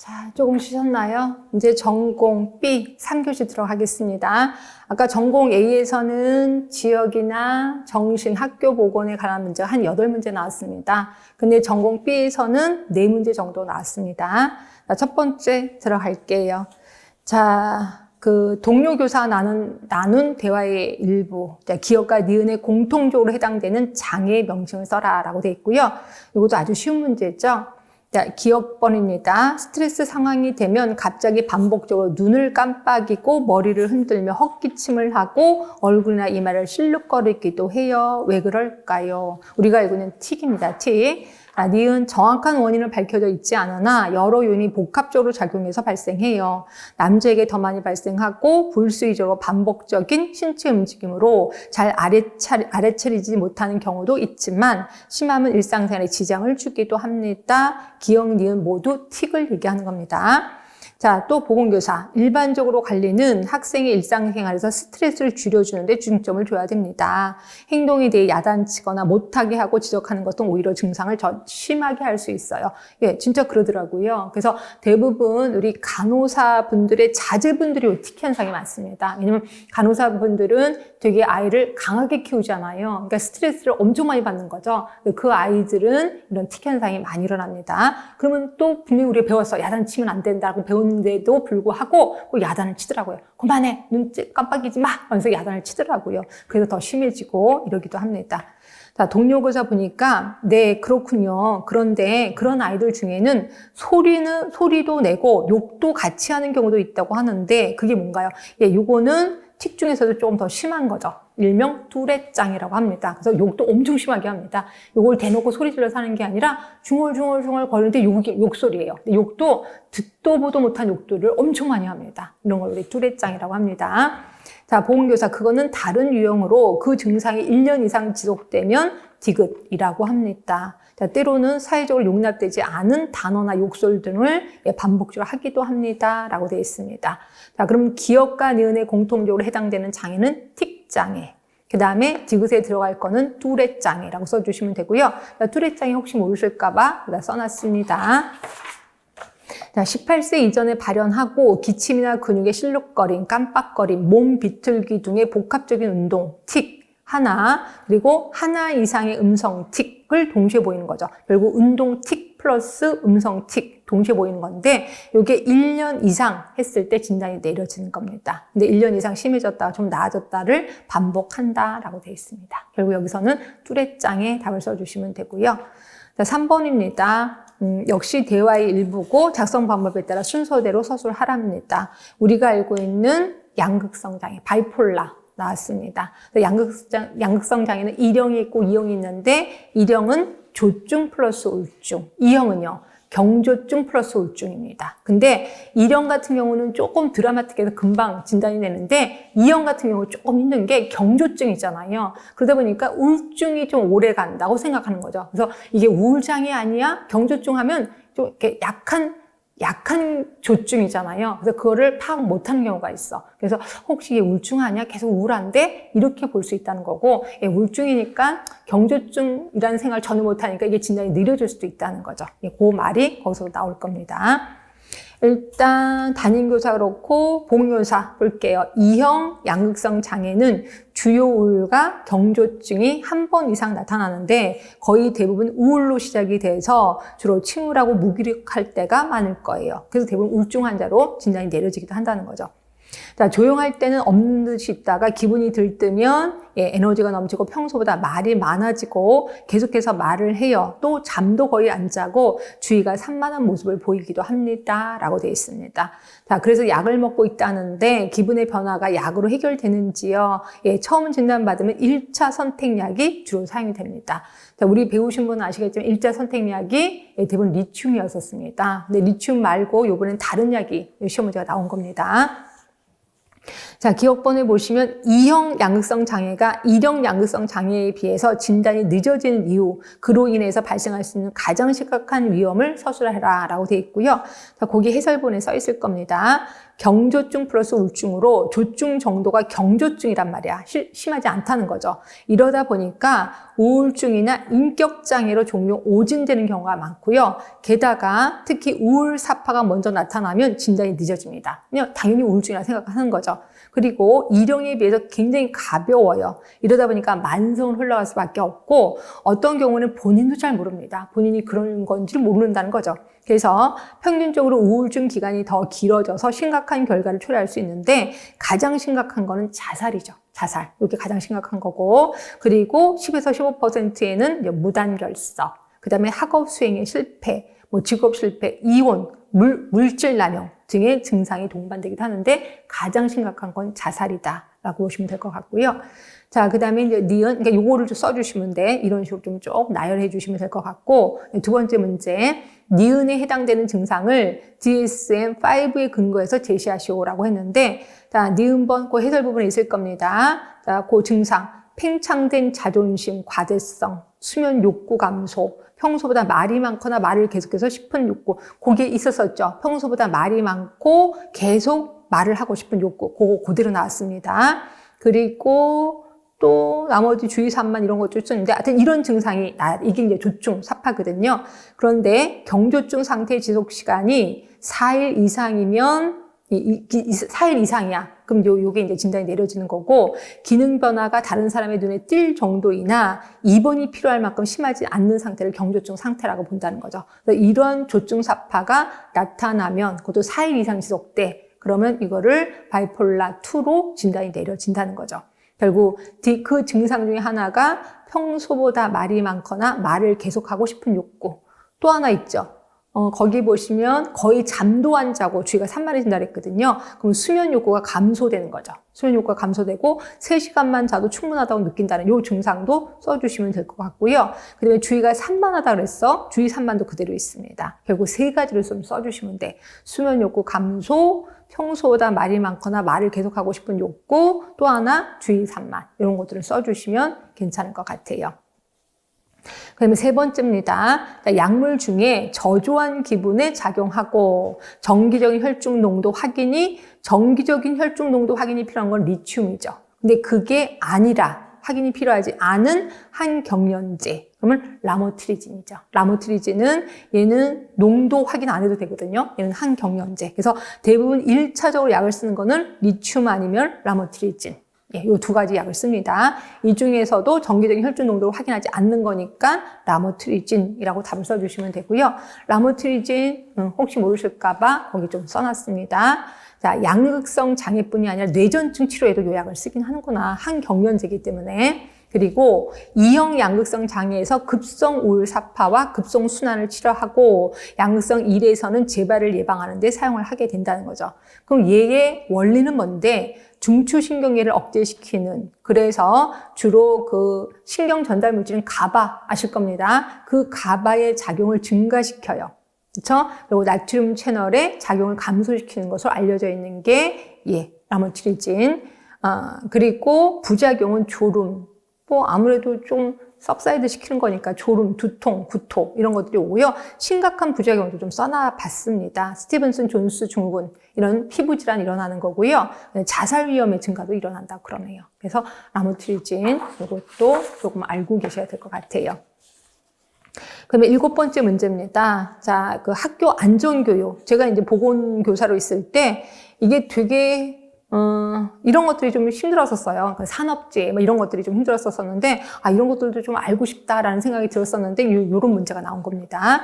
자, 조금 쉬셨나요? 이제 전공 B 3교시 들어가겠습니다. 아까 전공 A에서는 지역이나 정신, 학교 보건에 관한 문제가 한 8문제 나왔습니다. 근데 전공 B에서는 4문제 정도 나왔습니다. 자, 첫 번째 들어갈게요. 자, 동료 교사 나눈 대화의 일부. 자, 기억과 니은에 공통적으로 해당되는 장애 명칭을 써라 라고 되어 있고요. 이것도 아주 쉬운 문제죠. 자, 기억번입니다. 스트레스 상황이 되면 갑자기 반복적으로 눈을 깜빡이고 머리를 흔들며 헛기침을 하고 얼굴이나 이마를 실룩거리기도 해요. 왜 그럴까요? 우리가 알고 있는 틱입니다. 틱. 니은 정확한 원인은 밝혀져 있지 않으나 여러 요인이 복합적으로 작용해서 발생해요. 남자에게 더 많이 발생하고 불수의적으로 반복적인 신체 움직임으로 잘 알아차리지 못하는 경우도 있지만 심하면 일상생활에 지장을 주기도 합니다. 기억, 니은 모두 틱을 얘기하는 겁니다. 자, 또 보건교사. 일반적으로 관리는 학생의 일상생활에서 스트레스를 줄여주는 데 중점을 둬야 됩니다. 행동에 대해 야단치거나 못하게 하고 지적하는 것은 오히려 증상을 더 심하게 할 수 있어요. 예, 진짜 그러더라고요. 그래서 대부분 우리 간호사분들의 자제분들이 틱 현상이 많습니다. 왜냐면 간호사분들은 되게 아이를 강하게 키우잖아요. 그러니까 스트레스를 엄청 많이 받는 거죠. 그 아이들은 이런 틱 현상이 많이 일어납니다. 그러면 또 분명히 우리가 배웠어. 야단치면 안 된다고 배웠는데도 불구하고 야단을 치더라고요. 그만해. 눈 깜빡이지 마. 하면서 야단을 치더라고요. 그래서 더 심해지고 이러기도 합니다. 자, 동료 교사 보니까 네, 그렇군요. 그런데 그런 아이들 중에는 소리도 내고 욕도 같이 하는 경우도 있다고 하는데 그게 뭔가요? 예, 요거는 틱 중에서도 조금 더 심한 거죠. 일명 뚜레짱이라고 합니다. 그래서 욕도 엄청 심하게 합니다. 욕을 대놓고 소리 질러서 하는 게 아니라 중얼중얼 거리는데 욕소리예요. 욕도 듣도 보도 못한 욕들을 엄청 많이 합니다. 이런 걸 우리 뚜레짱이라고 합니다. 자, 보건교사, 그거는 다른 유형으로 그 증상이 1년 이상 지속되면 디귿이라고 합니다. 자, 때로는 사회적으로 용납되지 않은 단어나 욕설 등을 반복적으로 하기도 합니다. 라고 되어 있습니다. 자, 그럼 기억과 니은에 공통적으로 해당되는 장애는 틱장애. 그 다음에 디귿에 들어갈 거는 뚜레짱이라고 써주시면 되고요. 뚜레짱이 혹시 모르실까봐 써놨습니다. 자, 18세 이전에 발현하고 기침이나 근육의 실룩거림, 깜빡거림, 몸 비틀기 등의 복합적인 운동, 틱 하나, 그리고 하나 이상의 음성 틱을 동시에 보이는 거죠. 결국 운동 틱 플러스 음성 틱 동시에 보이는 건데 이게 1년 이상 했을 때 진단이 내려지는 겁니다. 근데 1년 이상 심해졌다가 좀 나아졌다를 반복한다라고 되어 있습니다. 결국 여기서는 뚜레짱의 답을 써주시면 되고요. 자, 3번입니다. 역시 대화의 일부고 작성 방법에 따라 순서대로 서술하랍니다. 우리가 알고 있는 양극성 장애, 바이폴라 나왔습니다. 양극성 장애는 1형이 있고 2형이 있는데 1형은 조증 플러스 우울증, 2형은요 경조증 플러스 우울증입니다. 근데 1형 같은 경우는 조금 드라마틱해서 금방 진단이 되는데 2형 같은 경우 조금 힘든 게 경조증이잖아요. 그러다 보니까 우울증이 좀 오래 간다고 생각하는 거죠. 그래서 이게 우울장애 아니야? 경조증 하면 좀 이렇게 약한 조증이잖아요. 그래서 그거를 파악 못하는 경우가 있어. 그래서 혹시 이게 우울증 아니야? 계속 우울한데? 이렇게 볼 수 있다는 거고, 예, 우울증이니까 경조증이라는 생각을 전혀 못하니까 이게 진단이 느려질 수도 있다는 거죠. 예, 그 말이 거기서 나올 겁니다. 일단 담임교사 그렇고 보건교사 볼게요. 2형 양극성 장애는 주요 우울과 경조증이 한 번 이상 나타나는데 거의 대부분 우울로 시작이 돼서 주로 침울하고 무기력할 때가 많을 거예요. 그래서 대부분 우울증 환자로 진단이 내려지기도 한다는 거죠. 자, 조용할 때는 없는 듯이 있다가 기분이 들뜨면 에너지가 넘치고 평소보다 말이 많아지고 계속해서 말을 해요. 또 잠도 거의 안 자고 주의가 산만한 모습을 보이기도 합니다. 라고 되어 있습니다. 자, 그래서 약을 먹고 있다는데 기분의 변화가 약으로 해결되는지요? 처음 진단받으면 1차 선택약이 주로 사용이 됩니다. 자, 우리 배우신 분은 아시겠지만 1차 선택약이 대부분 리튬이었었습니다. 근데 리튬 말고 이번엔 다른 약이 시험 문제가 나온 겁니다. 자, 기억번을 보시면 2형 양극성 장애가 1형 양극성 장애에 비해서 진단이 늦어지는 이유, 그로 인해서 발생할 수 있는 가장 심각한 위험을 서술해라 라고 되어 있고요. 자, 거기 해설본에 써 있을 겁니다. 경조증 플러스 우울증으로 조증 정도가 경조증이란 말이야. 심하지 않다는 거죠. 이러다 보니까 우울증이나 인격장애로 종종 오진되는 경우가 많고요. 게다가 특히 우울사파가 먼저 나타나면 진단이 늦어집니다. 그냥 당연히 우울증이라 생각하는 거죠. 그리고 일형에 비해서 굉장히 가벼워요. 이러다 보니까 만성으로 흘러갈 수밖에 없고 어떤 경우는 본인도 잘 모릅니다. 본인이 그런 건지를 모른다는 거죠. 그래서 평균적으로 우울증 기간이 더 길어져서 심각한 결과를 초래할 수 있는데 가장 심각한 거는 자살이죠. 자살. 이게 가장 심각한 거고 그리고 10에서 15%에는 무단결석, 그 다음에 학업 수행의 실패, 직업 실패, 이혼, 물질 남용 등의 증상이 동반되기도 하는데 가장 심각한 건 자살이다라고 보시면 될 것 같고요. 자, 그 다음에 이제 니은, 그러니까 요거를 좀 써주시면 돼. 이런 식으로 좀 쭉 나열해 주시면 될 것 같고, 두 번째 문제, 니은에 해당되는 증상을 DSM-5에 근거해서 제시하시오라고 했는데, 자, 니은번 그 해설 부분에 있을 겁니다. 자, 그 증상, 팽창된 자존심, 과대성, 수면 욕구 감소, 평소보다 말이 많거나 말을 계속해서 싶은 욕구, 그게 있었었죠. 평소보다 말이 많고 계속 말을 하고 싶은 욕구, 그거 그대로 나왔습니다. 그리고 또 나머지 주의 산만 이런 것도 있었는데 하여튼 이런 증상이 이게 이제 조증 사파거든요. 그런데 경조증 상태 지속 시간이 4일 이상이면 4일 이상이야. 그럼 요게 이제 진단이 내려지는 거고, 기능 변화가 다른 사람의 눈에 띌 정도이나 입원이 필요할 만큼 심하지 않는 상태를 경조증 상태라고 본다는 거죠. 그래서 이런 조증 사파가 나타나면, 그것도 4일 이상 지속돼. 그러면 이거를 바이폴라2로 진단이 내려진다는 거죠. 결국 그 증상 중에 하나가 평소보다 말이 많거나 말을 계속하고 싶은 욕구. 또 하나 있죠. 거기 보시면 거의 잠도 안 자고 주의가 산만해진다 그랬거든요. 그럼 수면 욕구가 감소되는 거죠. 수면 욕구가 감소되고 3시간만 자도 충분하다고 느낀다는 이 증상도 써주시면 될 것 같고요. 그 다음에 주의가 산만하다 그랬어. 주의 산만도 그대로 있습니다. 결국 3가지를 좀 써주시면 돼. 수면 욕구 감소, 평소보다 말이 많거나 말을 계속하고 싶은 욕구, 또 하나 주의 산만, 이런 것들을 써주시면 괜찮을 것 같아요. 그 다음에 3번째입니다. 약물 중에 저조한 기분에 작용하고 정기적인 혈중 농도 확인이 필요한 건 리튬이죠. 근데 그게 아니라 확인이 필요하지 않은 한 경련제, 그러면 라모트리진이죠. 라모트리진은 얘는 농도 확인 안 해도 되거든요. 얘는 한 경련제. 그래서 대부분 1차적으로 약을 쓰는 거는 리튬 아니면 라모트리진. 이 2가지 약을 씁니다. 이 중에서도 정기적인 혈중 농도를 확인하지 않는 거니까 라모트리진이라고 답을 써주시면 되고요. 라모트리진 혹시 모르실까봐 거기 좀 써놨습니다. 자, 양극성 장애뿐이 아니라 뇌전증 치료에도 이 약을 쓰긴 하는구나. 한 경련제이기 때문에. 그리고 2형 양극성 장애에서 급성 우울사파와 급성 순환을 치료하고 양극성 1에서는 재발을 예방하는 데 사용을 하게 된다는 거죠. 그럼 얘의 원리는 뭔데? 중추신경계를 억제시키는, 그래서 주로 그 신경 전달 물질은 가바 아실 겁니다. 그 가바의 작용을 증가시켜요. 그렇죠? 그리고 나트륨 채널의 작용을 감소시키는 것으로 알려져 있는 게 라모트리진. 그리고 부작용은 졸음. 아무래도 좀 सब사이드 시키는 거니까 졸음, 두통, 구토 이런 것들이 오고요. 심각한 부작용도 좀 써놔봤습니다. 스티븐슨 존스 증후군, 이런 피부 질환이 일어나는 거고요. 자살 위험의 증가도 일어난다고 그러네요. 그래서 라모트리진 이것도 조금 알고 계셔야 될 것 같아요. 그러면 7번째 문제입니다. 자, 그 학교 안전교육. 제가 이제 보건교사로 있을 때 이게 되게 이런 것들이 좀 힘들었었어요. 산업재, 이런 것들이 좀 힘들었었는데, 이런 것들도 좀 알고 싶다라는 생각이 들었었는데, 이런 문제가 나온 겁니다.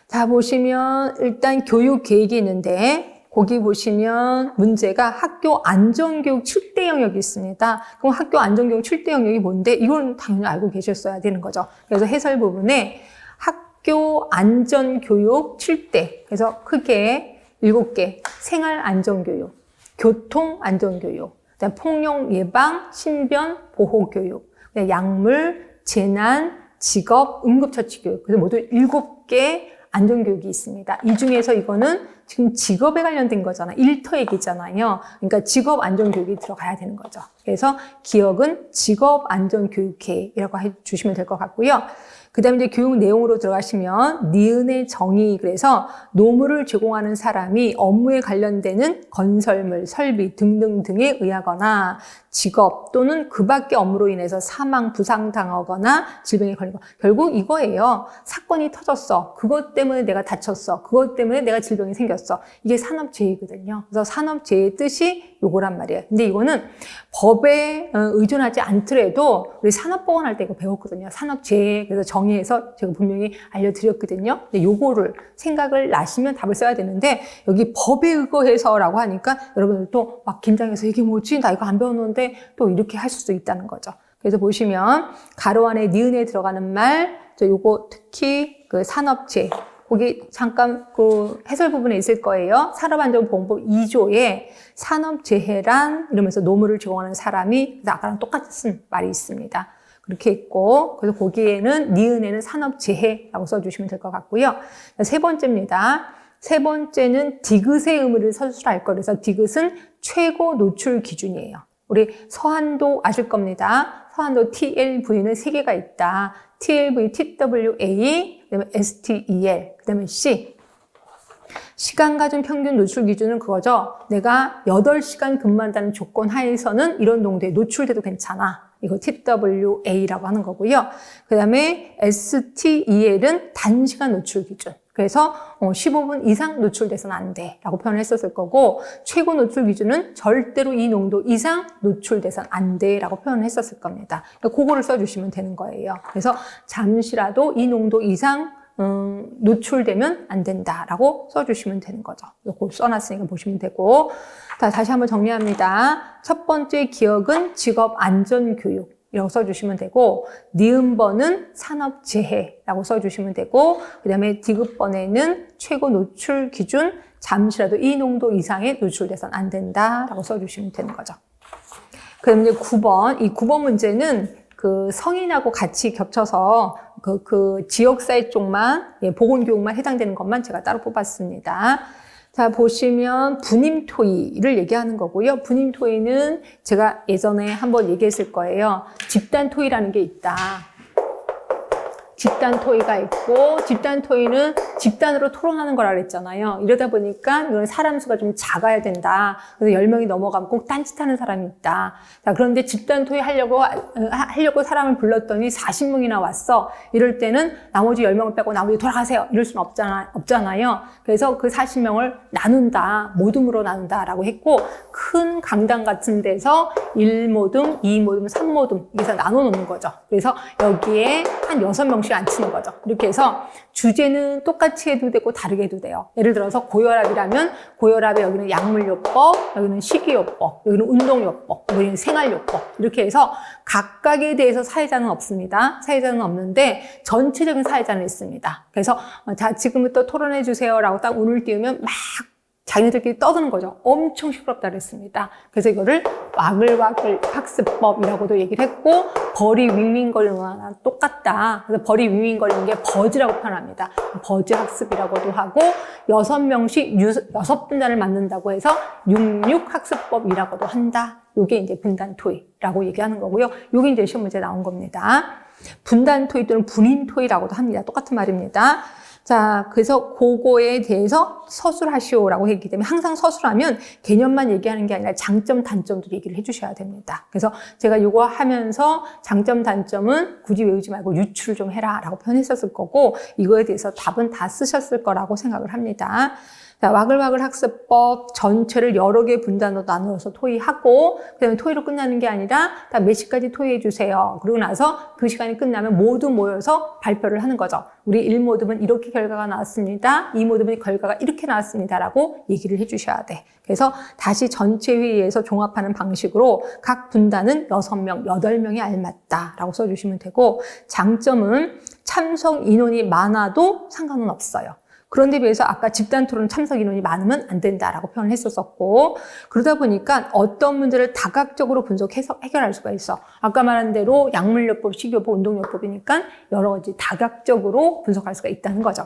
자, 보시면, 일단 교육 계획이 있는데, 거기 보시면 문제가 학교 안전교육 7대 영역이 있습니다. 그럼 학교 안전교육 7대 영역이 뭔데? 이건 당연히 알고 계셨어야 되는 거죠. 그래서 해설 부분에 학교 안전교육 7대, 그래서 크게 7개, 생활안전교육, 교통안전교육, 폭력 예방, 신변 보호교육, 약물, 재난, 직업, 응급처치교육. 그래서 모두 7개 안전교육이 있습니다. 이 중에서 이거는 지금 직업에 관련된 거잖아. 일터 얘기잖아요. 그러니까 직업안전교육이 들어가야 되는 거죠. 그래서 기억은 직업안전교육회라고 해주시면 될 것 같고요. 그 다음에 이제 교육 내용으로 들어가시면 니은의 정의, 그래서 노무를 제공하는 사람이 업무에 관련되는 건설물, 설비 등등등에 의하거나 직업 또는 그 밖의 업무로 인해서 사망, 부상당하거나 질병에 걸리고, 결국 이거예요. 사건이 터졌어. 그것 때문에 내가 다쳤어. 그것 때문에 내가 질병이 생겼어. 이게 산업재해거든요. 그래서 산업재해의 뜻이 요거란 말이에요. 근데 이거는 법에 의존하지 않더라도 우리 산업보건 할 때 이거 배웠거든요. 산업재해, 그래서 정의해서 제가 분명히 알려드렸거든요. 근데 요거를 생각을 나시면 답을 써야 되는데, 여기 법에 의거해서라고 하니까 여러분들 또 막 긴장해서 이게 뭐지? 나 이거 안 배웠는데 또 이렇게 할 수도 있다는 거죠. 그래서 보시면 가로 안에 니은에 들어가는 말, 요거 특히 그 산업재해, 거기 잠깐 그 해설 부분에 있을 거예요. 산업안전보건법 2조에 산업재해란 이러면서 노무를 제공하는 사람이, 아까랑 똑같은 말이 있습니다. 그렇게 있고, 그래서 거기에는 니은에는 산업재해라고 써주시면 될 것 같고요. 세 번째입니다. 세 번째는 디귿의 의미를 서술할 거. 그래서 디귿은 최고 노출 기준이에요. 우리 서한도 아실 겁니다. 서한도 TLV는 3개가 있다. TLV, TWA, 그다음에 STEL, 그다음에 C. 시간 가중 평균 노출 기준은 그거죠. 내가 8시간 근무한다는 조건 하에서는 이런 농도에 노출돼도 괜찮아. 이거 TWA라고 하는 거고요. 그 다음에 STEL은 단시간 노출 기준. 그래서 15분 이상 노출돼서는 안 돼 라고 표현을 했었을 거고, 최고 노출 기준은 절대로 이 농도 이상 노출돼서는 안 돼 라고 표현을 했었을 겁니다. 그러니까 그거를 써주시면 되는 거예요. 그래서 잠시라도 이 농도 이상 노출되면 안 된다라고 써주시면 되는 거죠. 이거 써놨으니까 보시면 되고. 자, 다시 한번 정리합니다. 첫 번째 기억은 직업안전교육 이라고 써주시면 되고, 니은번은 산업재해라고 써주시면 되고, 그 다음에 디귿번에는 최고 노출 기준, 잠시라도 이 농도 이상에 노출돼서는 안 된다라고 써주시면 되는 거죠. 그 다음에 이제 9번, 이 9번 문제는 그 성인하고 같이 겹쳐서 그 지역사회 쪽만, 보건교육만 해당되는 것만 제가 따로 뽑았습니다. 자, 보시면 분임토의를 얘기하는 거고요. 분임토의는 제가 예전에 한번 얘기했을 거예요. 집단토의라는 게 있다. 집단 토의가 있고, 집단 토의는 집단으로 토론하는 거라 그랬잖아요. 이러다 보니까 이건 사람 수가 좀 작아야 된다. 그래서 10명이 넘어가면 꼭 딴짓하는 사람이 있다. 자, 그런데 집단 토의 하려고 사람을 불렀더니 40명이나 왔어. 이럴 때는 나머지 10명을 빼고 나머지 돌아가세요. 이럴 수는 없잖아요. 그래서 그 40명을 나눈다. 모둠으로 나눈다라고 했고, 큰 강당 같은 데서 1모둠, 2모둠, 3모둠 이렇게 해서 나눠 놓는 거죠. 그래서 여기에 한 6명씩 앉히는 거죠. 이렇게 해서 주제는 똑같이 해도 되고 다르게 해도 돼요. 예를 들어서 고혈압이라면 고혈압에 여기는 약물요법, 여기는 식이요법, 여기는 운동요법, 여기는 생활요법 이렇게 해서 각각에 대해서 사회자는 없습니다. 사회자는 없는데 전체적인 사회자는 있습니다. 그래서 자, 지금부터 토론해 주세요라고 딱 운을 띄우면 막 자기네들끼리 떠드는 거죠. 엄청 시끄럽다 그랬습니다. 그래서 이거를 와글와글 학습법이라고도 얘기를 했고, 벌이 윙윙거리는 거랑 똑같다. 그래서 벌이 윙윙거리는 게 버즈라고 표현합니다. 버즈 학습이라고도 하고, 6명씩 6분단을 만든다고 해서 66학습법이라고도 한다. 요게 이제 분단토의라고 얘기하는 거고요. 요게 이제 시험 문제 나온 겁니다. 분단토의 또는 분임토의라고도 합니다. 똑같은 말입니다. 자, 그래서 그거에 대해서 서술하시오라고 했기 때문에 항상 서술하면 개념만 얘기하는 게 아니라 장점, 단점도 얘기를 해주셔야 됩니다. 그래서 제가 이거 하면서 장점, 단점은 굳이 외우지 말고 유추를 좀 해라 라고 표현했었을 거고, 이거에 대해서 답은 다 쓰셨을 거라고 생각을 합니다. 자, 와글와글 학습법 전체를 여러 개 분단으로 나누어서 토의하고, 그 다음에 토의로 끝나는 게 아니라 다 몇 시까지 토의해 주세요. 그러고 나서 그 시간이 끝나면 모두 모여서 발표를 하는 거죠. 우리 1모듬은 이렇게 결과가 나왔습니다. 2모듬은 결과가 이렇게 나왔습니다. 라고 얘기를 해 주셔야 돼. 그래서 다시 전체 회의에서 종합하는 방식으로 각 분단은 6명, 8명이 알맞다. 라고 써주시면 되고, 장점은 참석 인원이 많아도 상관은 없어요. 그런데 비해서 아까 집단 토론 참석 인원이 많으면 안 된다라고 표현을 했었었고, 그러다 보니까 어떤 문제를 다각적으로 분석해서 해결할 수가 있어. 아까 말한 대로 약물요법, 식이요법, 운동요법이니까 여러 가지 다각적으로 분석할 수가 있다는 거죠.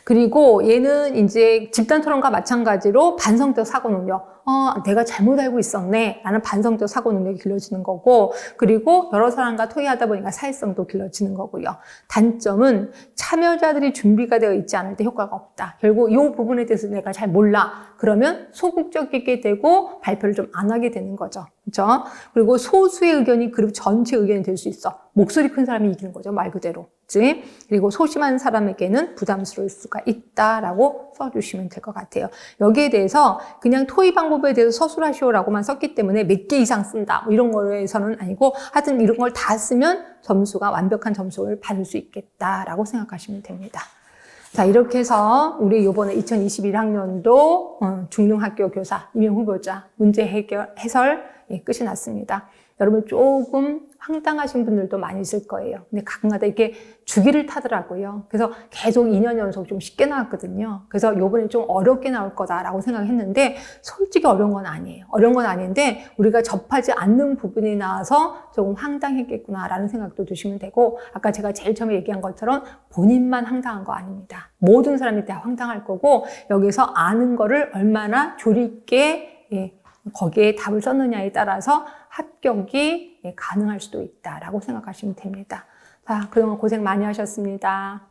그리고 얘는 이제 집단 토론과 마찬가지로 반성적 사고 능력. 내가 잘못 알고 있었네 라는 반성적 사고 능력이 길러지는 거고, 그리고 여러 사람과 토의하다 보니까 사회성도 길러지는 거고요. 단점은 참여자들이 준비가 되어 있지 않을 때 효과가 없다. 결국 이 부분에 대해서 내가 잘 몰라. 그러면 소극적이게 되고 발표를 좀 안 하게 되는 거죠. 그렇죠? 그리고 소수의 의견이 그룹 전체 의견이 될 수 있어. 목소리 큰 사람이 이기는 거죠. 말 그대로. 그치? 그리고 소심한 사람에게는 부담스러울 수가 있다라고 써주시면 될 것 같아요. 여기에 대해서 그냥 토의 방법에 대해서 서술하시오라고만 썼기 때문에 몇 개 이상 쓴다 뭐 이런 거에서는 아니고, 하여튼 이런 걸 다 쓰면 점수가 완벽한 점수를 받을 수 있겠다라고 생각하시면 됩니다. 자, 이렇게 해서 우리 이번에 2021학년도 중등학교 교사 임용 후보자 문제 해설 끝이 났습니다. 여러분 조금 황당하신 분들도 많이 있을 거예요. 근데 가끔가다 이렇게 주기를 타더라고요. 그래서 계속 2년 연속 좀 쉽게 나왔거든요. 그래서 이번에 좀 어렵게 나올 거다라고 생각했는데 솔직히 어려운 건 아니에요. 어려운 건 아닌데 우리가 접하지 않는 부분이 나와서 조금 황당했겠구나라는 생각도 드시면 되고, 아까 제가 제일 처음에 얘기한 것처럼 본인만 황당한 거 아닙니다. 모든 사람이 다 황당할 거고, 여기서 아는 거를 얼마나 조리 있게 거기에 답을 썼느냐에 따라서 합격이 가능할 수도 있다라고 생각하시면 됩니다. 자, 그동안 고생 많이 하셨습니다.